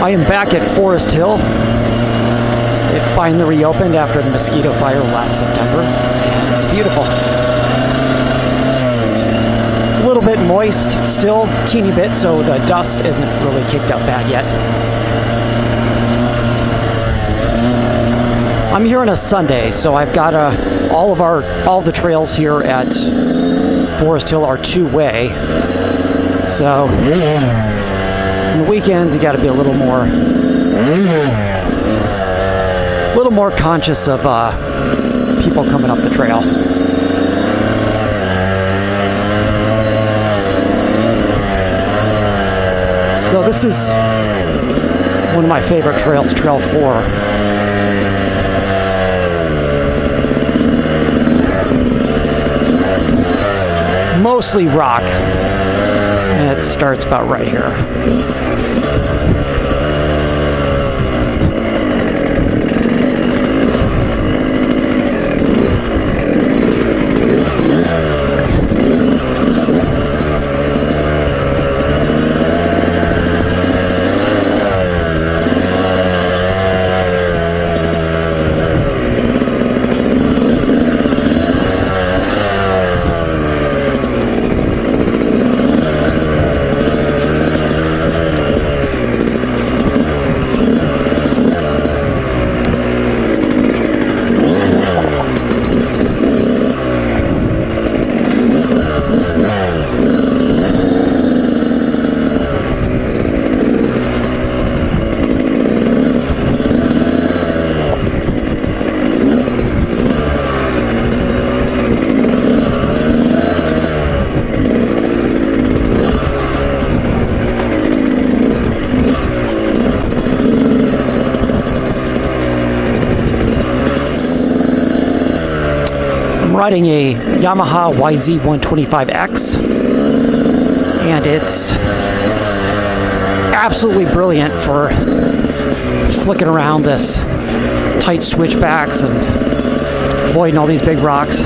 I am back at Forest Hill. It finally reopened after the Mosquito Fire last September, and it's beautiful. A little bit moist still, teeny bit, so the dust isn't really kicked up bad yet. I'm here on a Sunday, so I've got all the trails here at Forest Hill are two-way. So on the weekends, you got to be a little more conscious of people coming up the trail. So this is one of my favorite trails, Trail 4. Mostly rock, and it starts about right here. Riding a Yamaha YZ125X, and it's absolutely brilliant for flicking around this tight switchbacks and avoiding all these big rocks.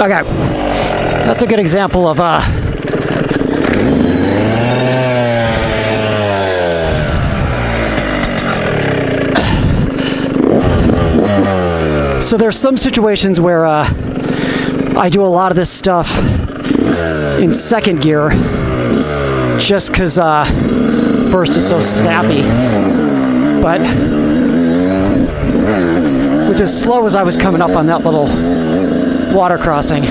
Okay. That's a good example of so there's some situations where I do a lot of this stuff in second gear just because first is so snappy, but with as slow as I was coming up on that little water crossing,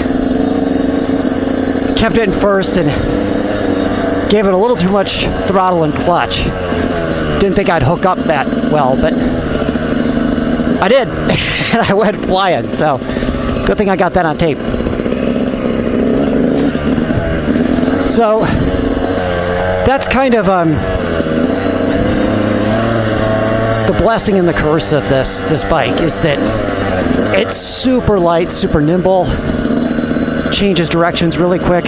kept it in first and gave it a little too much throttle and clutch. Didn't think I'd hook up that well, but I did, and I went flying, so good thing I got that on tape. So that's kind of the blessing and the curse of this bike, is that it's super light, super nimble, changes directions really quick.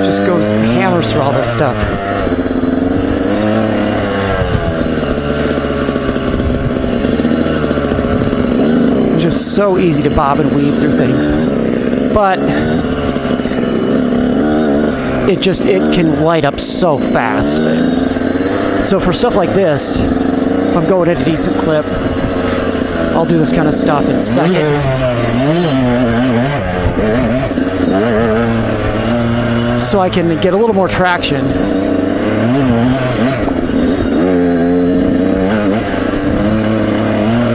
Just goes hammers through all this stuff. It's just so easy to bob and weave through things. But it can light up so fast. So for stuff like this, if I'm going at a decent clip, I'll do this kind of stuff in second. So I can get a little more traction.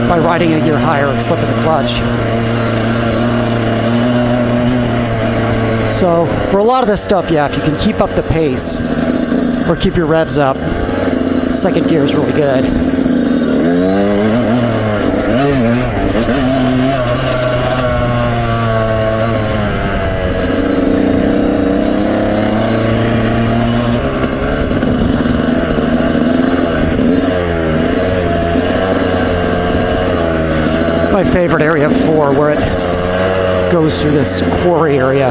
By riding a gear higher and slipping the clutch. So for a lot of this stuff, yeah, if you can keep up the pace or keep your revs up, second gear is really good. favorite area 4 where it goes through this quarry area.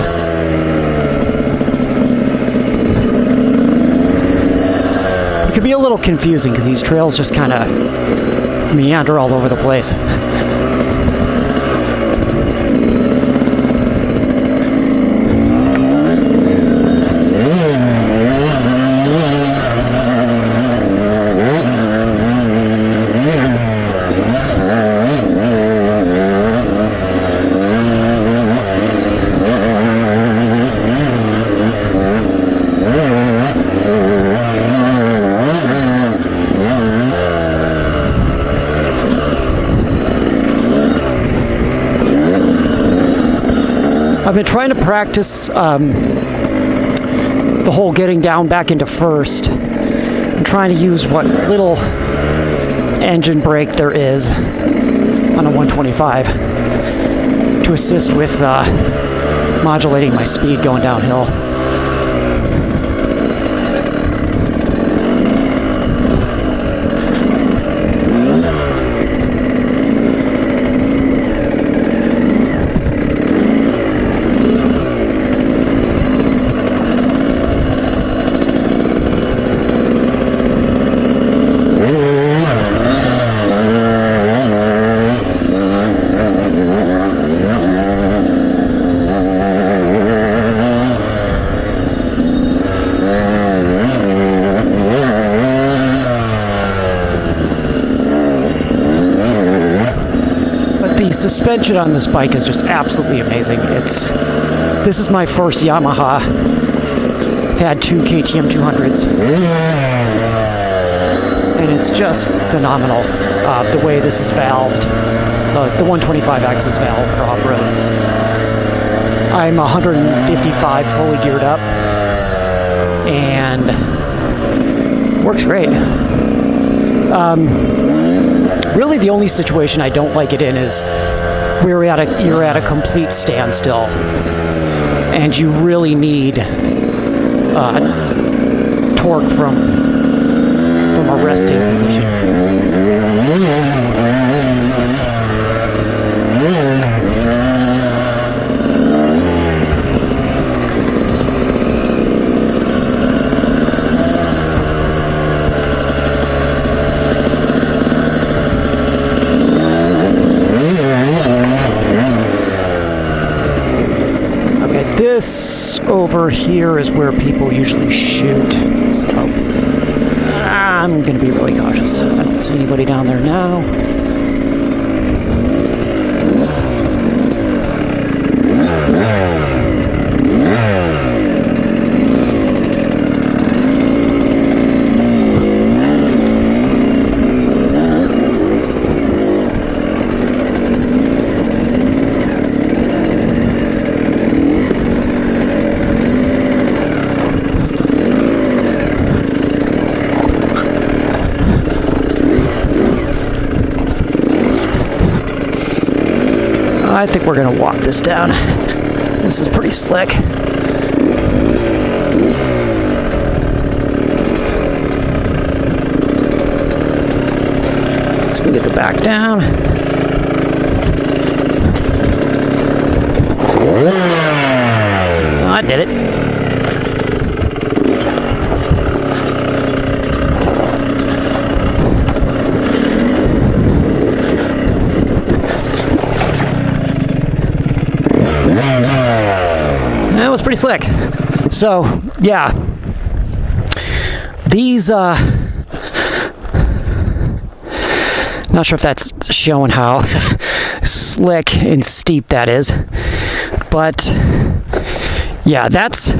It can be a little confusing because these trails just kind of meander all over the place. I've been trying to practice the whole getting down back into first. I'm trying to use what little engine brake there is on a 125 to assist with modulating my speed going downhill. The suspension on this bike is just absolutely amazing. This is my first Yamaha. I've had 2 KTM 200s, and it's just phenomenal the way this is valved. The 125X is valved for off-road. I'm 155 fully geared up, and works great. Really, the only situation I don't like it in is where you're at a complete standstill, and you really need torque from a resting position. This over here is where people usually shoot, so I'm going to be really cautious. I don't see anybody down there now. I think we're going to walk this down. This is pretty slick. Let's get the back down. Oh, I did it. That was pretty slick. So, yeah. These, not sure if that's showing how slick and steep that is. But, yeah, that's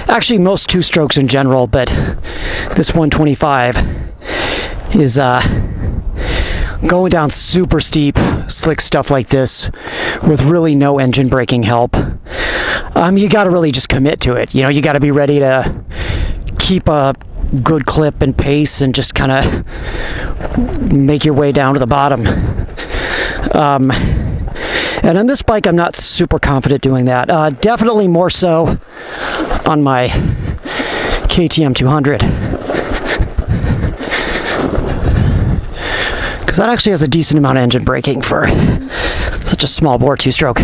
actually most two-strokes in general, but this 125 is going down super steep, slick stuff like this with really no engine braking help. You got to really just commit to it. You know, you got to be ready to keep a good clip and pace and just kind of make your way down to the bottom. And on this bike, I'm not super confident doing that. Definitely more so on my KTM 200. because that actually has a decent amount of engine braking for such a small bore two-stroke.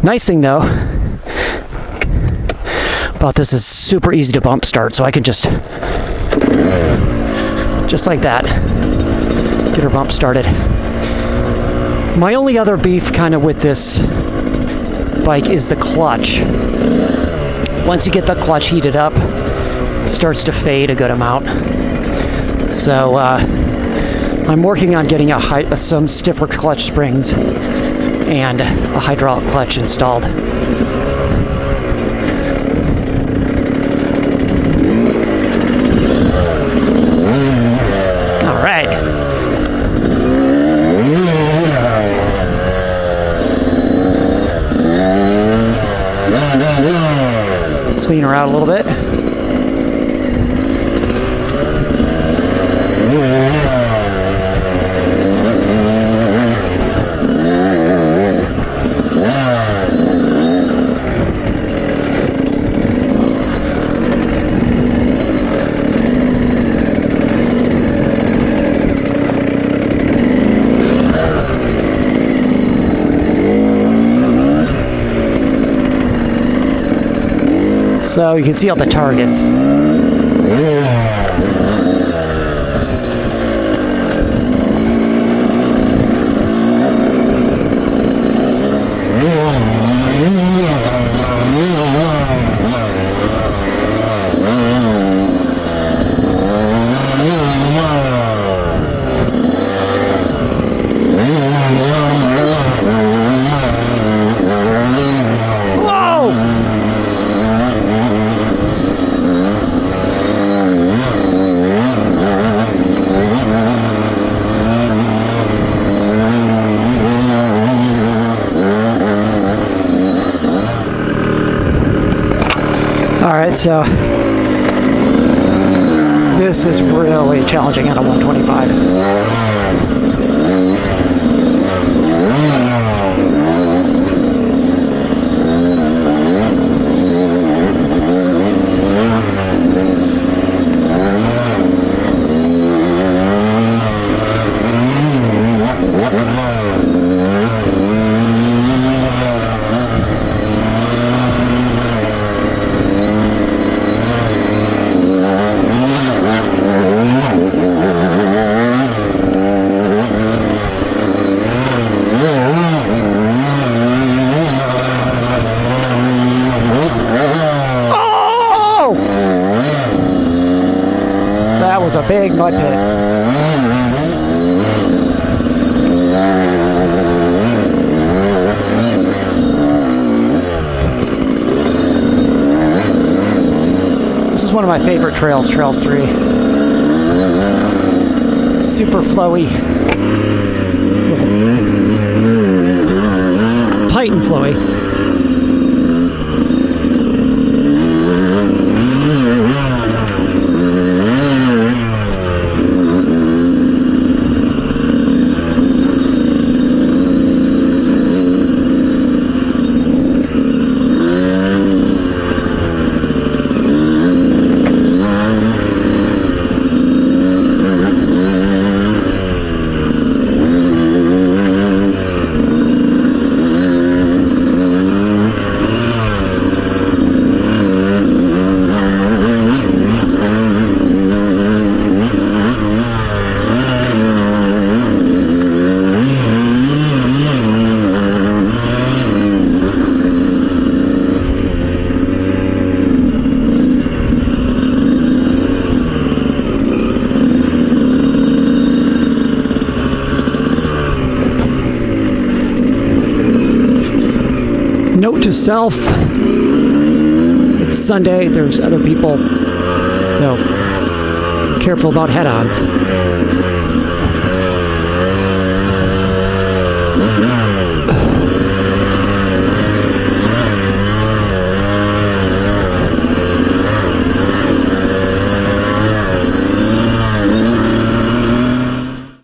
Nice thing though about this is super easy to bump start, so I can just like that, get her bump started. My only other beef kind of with this bike is the clutch. Once you get the clutch heated up, it starts to fade a good amount. So I'm working on getting some stiffer clutch springs and a hydraulic clutch installed. All right. Clean her out a little bit. So you can see all the targets. Alright, so this is really challenging on a 125. That was a big mud pit. This is one of my favorite trails, Trails 3. Super flowy. Tight and flowy. Note to self, it's Sunday, there's other people, so careful about head-on.